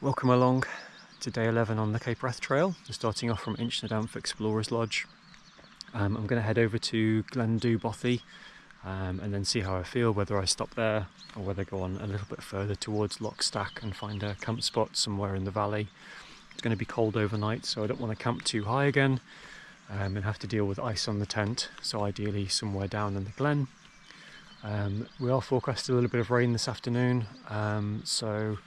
Welcome along to day 11 on the Cape Wrath Trail. We're starting off from Inchnadamph Explorers Lodge. I'm going to head over to Glendhu Bothy and then see how I feel, whether I stop there or whether I go on a little bit further towards Loch Stack and find a camp spot somewhere in the valley. It's going to be cold overnight, so I don't want to camp too high again and have to deal with ice on the tent, so ideally somewhere down in the glen. We are forecast a little bit of rain this afternoon, so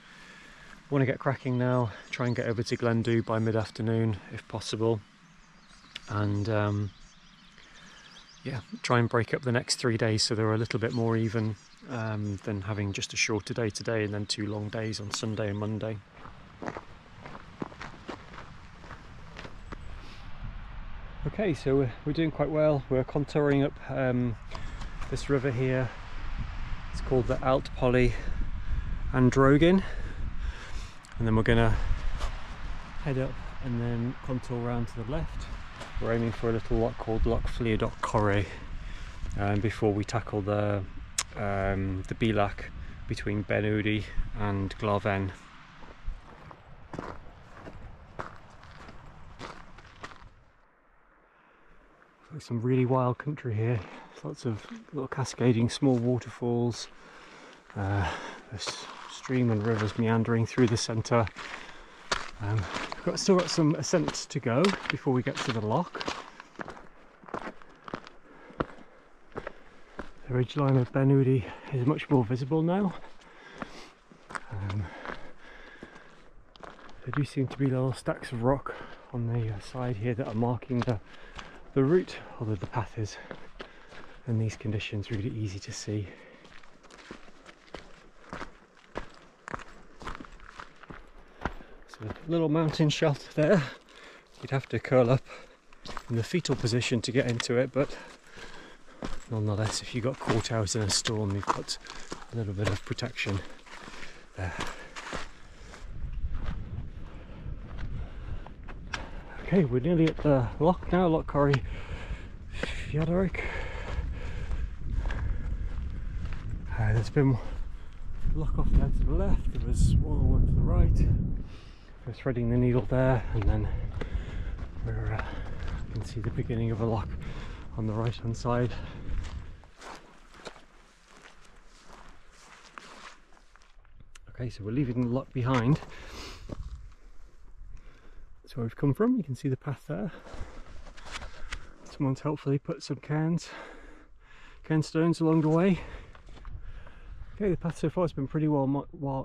I want to get cracking now, try and get over to Glendhu by mid-afternoon if possible, and yeah, try and break up the next 3 days so they're a little bit more even than having just a shorter day today and then 2 long days on Sunday and Monday. Okay, so we're doing quite well. We're contouring up this river here. It's called the Alt Polly Androgyn. And then we're going to head up and then contour around to the left. We're aiming for a little loch called Loch Fleodoc Corre before we tackle the Bielach between Ben Udi and Glaven. Like some really wild country here. Lots of little cascading small waterfalls. This stream and rivers meandering through the centre. We've still got some ascent to go before we get to the loch. The ridgeline of Ben Udi is much more visible now. There do seem to be little stacks of rock on the side here that are marking the route, although the path is in these conditions really easy to see. A little mountain shelter there. You'd have to curl up in the fetal position to get into it, but nonetheless, if you got caught out in a storm, you've got a little bit of protection there. Okay, we're nearly at the loch now, Loch Corre Fleodoc. There's been a loch off there to the left, there was one to the right. We're threading the needle there, and then you can see the beginning of a loch on the right hand side. Okay, so we're leaving the loch behind. That's where we've come from. You can see the path there. Someone's helpfully put some cairn stones along the way. Okay, the path so far has been pretty well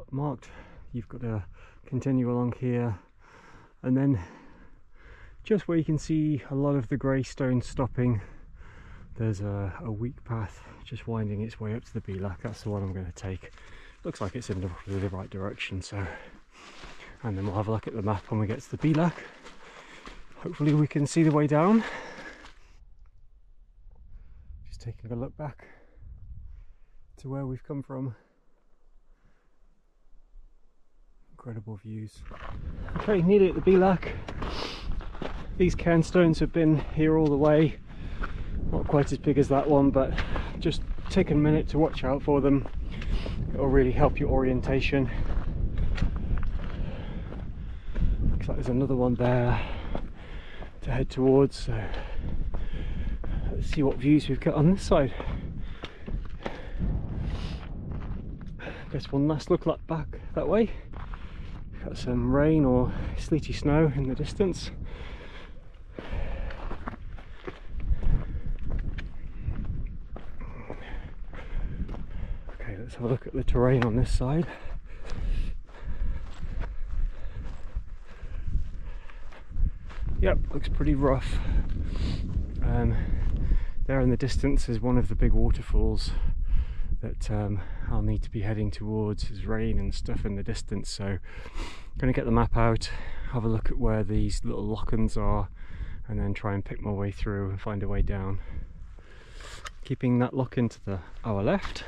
marked. You've got to continue along here, and then just where you can see a lot of the grey stones stopping, there's a weak path just winding its way up to the Bielach. That's the one I'm going to take. Looks like it's in the right direction, so, and then we'll have a look at the map when we get to the Bielach. Hopefully we can see the way down. Just taking a look back to where we've come from. Incredible views. Okay, nearly at the Bielach. These cairn stones have been here all the way. Not quite as big as that one, but just take a minute to watch out for them. It'll really help your orientation. Looks like there's another one there to head towards, so let's see what views we've got on this side. Guess one last look back that way. Got some rain or sleety snow in the distance. Okay, let's have a look at the terrain on this side. Yep, looks pretty rough. There in the distance is one of the big waterfalls that I'll need to be heading towards. There's rain and stuff in the distance, so I'm going to get the map out, have a look at where these little lochans are, and then try and pick my way through and find a way down. Keeping that lochan to our left,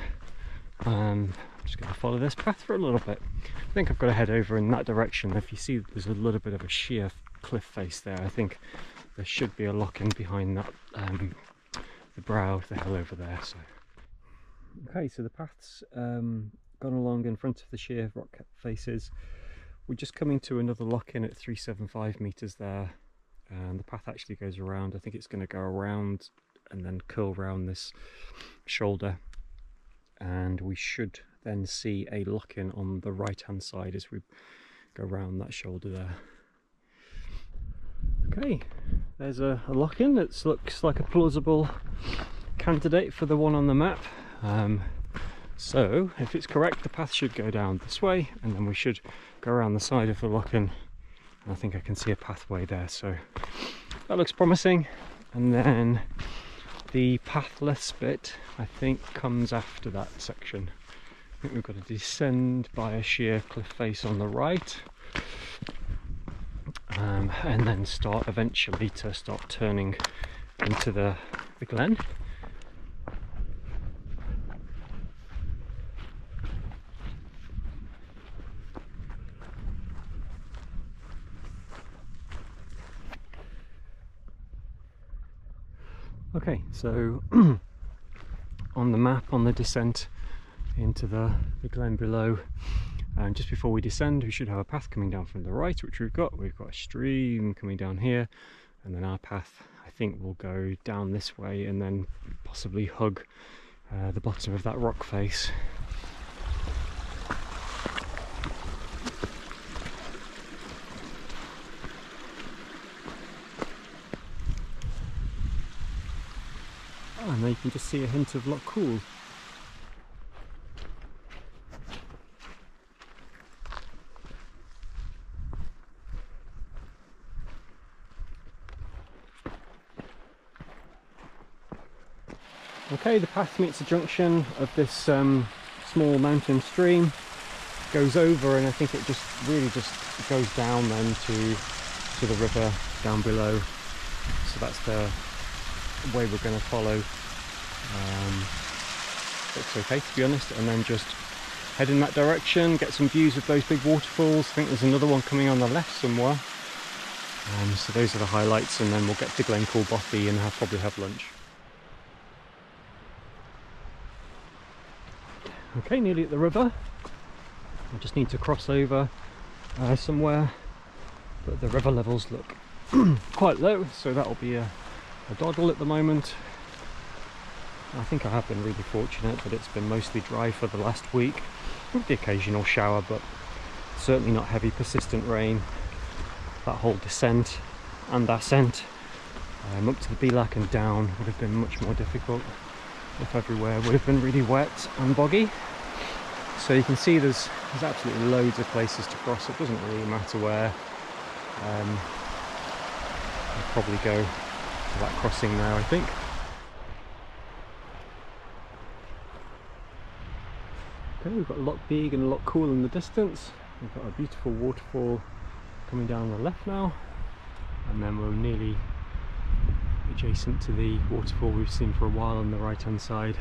I'm just going to follow this path for a little bit. I think I've got to head over in that direction. If you see there's a little bit of a sheer cliff face there, I think there should be a lochan behind that, the brow of the hill over there. So. Okay, so the path's gone along in front of the sheer rock faces. we're just coming to another lock-in at 375 metres there, and the path actually goes around. I think it's going to go around and then curl round this shoulder, and we should then see a lock-in on the right hand side as we go around that shoulder there. Okay, there's a lock-in that looks like a plausible candidate for the one on the map. So if it's correct, the path should go down this way, and then we should go around the side of the lock-in. I think I can see a pathway there, so that looks promising. And then the pathless bit, I think, comes after that section. I think we've got to descend by a sheer cliff face on the right, and then start eventually to start turning into the glen. Okay, so on the map, on the descent into the glen below, just before we descend, we should have a path coming down from the right, which we've got. We've got a stream coming down here, and then our path, I think, will go down this way and then possibly hug the bottom of that rock face. And there you can just see a hint of Glencoul. Okay, the path meets a junction of this small mountain stream, goes over, and I think it just really goes down then to the river down below. So that's the way we're going to follow. Looks okay, to be honest, and then just head in that direction, get some views of those big waterfalls. I think there's another one coming on the left somewhere. So those are the highlights, and then we'll get to Glendhu Bothy and probably have lunch. Okay, nearly at the river. I just need to cross over somewhere, but the river levels look quite low, so that'll be a doddle at the moment. I think I have been really fortunate that it's been mostly dry for the last week, with the occasional shower, but certainly not heavy persistent rain. That whole descent and ascent up to the Belak and down would have been much more difficult if everywhere would have been really wet and boggy. So you can see there's absolutely loads of places to cross. It doesn't really matter where. I'll probably go to that crossing now, I think. Okay, we've got Loch Big and Glencoul in the distance. We've got a beautiful waterfall coming down on the left now, and then we're nearly adjacent to the waterfall we've seen for a while on the right hand side.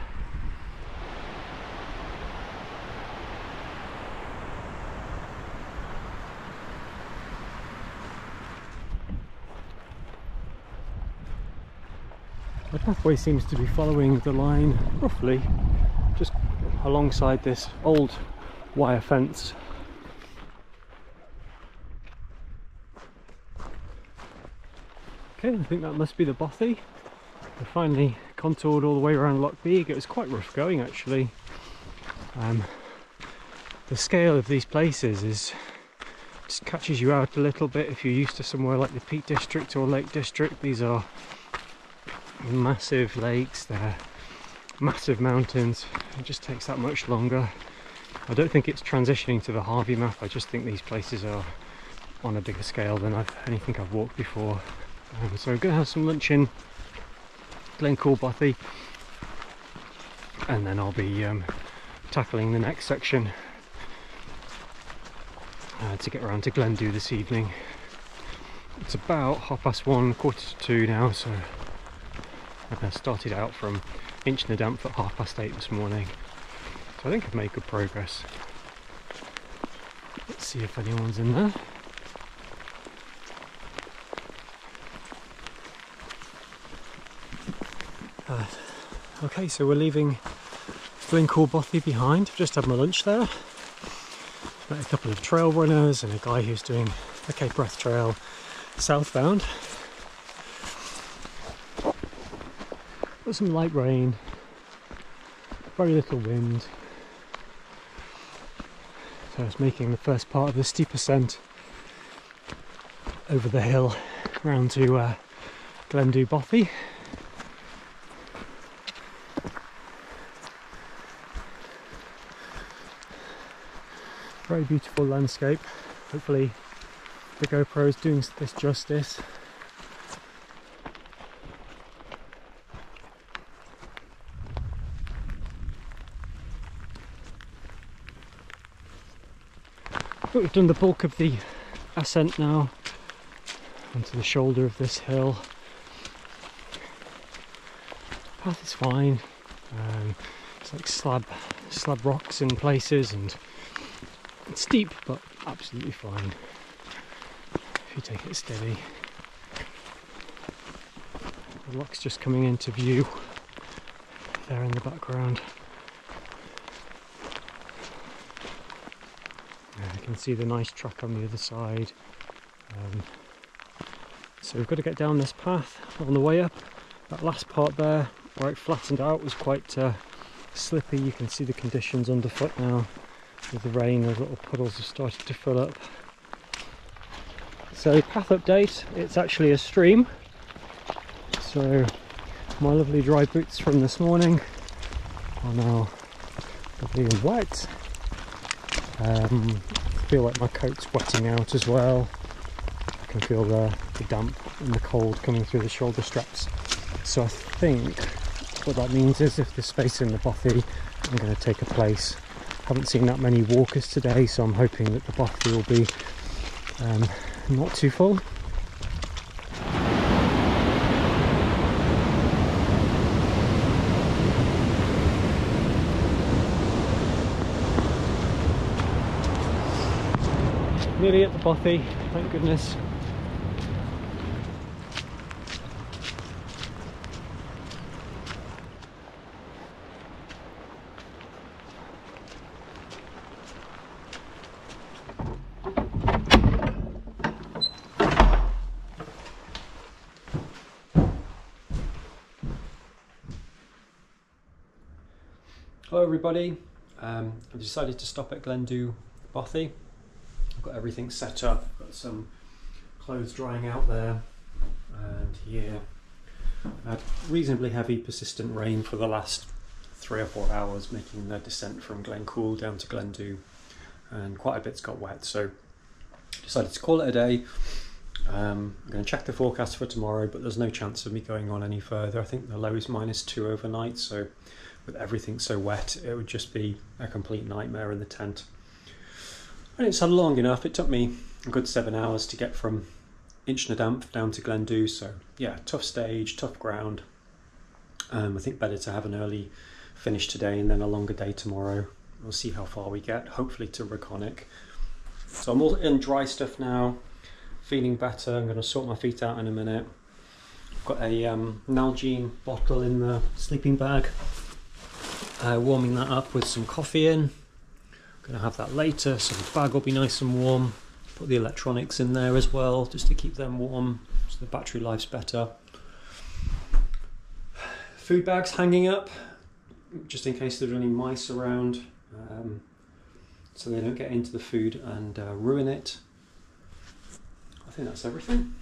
The pathway seems to be following the line roughly just alongside this old wire fence. Okay, I think that must be the Bothy. We finally contoured all the way around Loch Big. It was quite rough going actually. The scale of these places just catches you out a little bit if you're used to somewhere like the Peak District or Lake District. These are massive lakes, they're massive mountains. It just takes that much longer. I don't think it's transitioning to the Harvey map. I just think these places are on a bigger scale than anything I've walked before. So I'm going to have some lunch in Glencoul Bothy, and then I'll be tackling the next section to get around to Glendhu this evening. It's about 1:30, 1:45 now, so I started out from Inchnadamph at 8:30 this morning, so I think I've made good progress. Let's see if anyone's in there. Okay, so we're leaving Glencoul Bothy behind. I've just had my lunch there. Met a couple of trail runners and a guy who's doing the Cape Wrath Trail southbound. Got some light rain, very little wind. So I was making the first part of the steep ascent over the hill round to Glendhu Bothy. Very beautiful landscape. Hopefully the GoPro is doing this justice. But we've done the bulk of the ascent now onto the shoulder of this hill. Path is fine. It's like slab rocks in places, and it's steep, but absolutely fine if you take it steady. The lock's just coming into view there in the background. You can see the nice track on the other side. So we've got to get down this path on the way up. That last part there, where it flattened out, was quite slippy. You can see the conditions underfoot now. With the rain, those little puddles have started to fill up. So path update, it's actually a stream. So my lovely dry boots from this morning are now lovely and wet. I feel like my coat's wetting out as well. I can feel the damp and the cold coming through the shoulder straps. So I think what that means is if there's space in the Bothy, I'm going to take a place. Haven't seen that many walkers today, so I'm hoping that the Bothy will be not too full. Nearly at the Bothy, thank goodness. Hello everybody, I've decided to stop at Glendhu Bothy. I've got everything set up, got some clothes drying out there, and here I've had reasonably heavy persistent rain for the last 3 or 4 hours, making the descent from Glencoul down to Glendhu, and quite a bit's got wet, so decided to call it a day. I'm going to check the forecast for tomorrow, but there's no chance of me going on any further. I think the low is -2 overnight, so with everything so wet it would just be a complete nightmare in the tent. And it's had long enough. It took me a good 7 hours to get from Inchnadamph down to Glendhu, so yeah, tough stage, tough ground. I think better to have an early finish today and then a longer day tomorrow. We'll see how far we get, hopefully to Reconic. So I'm all in dry stuff now, feeling better. I'm going to sort my feet out in a minute. I've got a Nalgene bottle in the sleeping bag, warming that up with some coffee in. Going to have that later, so the bag will be nice and warm. Put the electronics in there as well, just to keep them warm, so the battery life's better. Food bags hanging up, just in case there are any mice around, so they don't get into the food and ruin it. I think that's everything.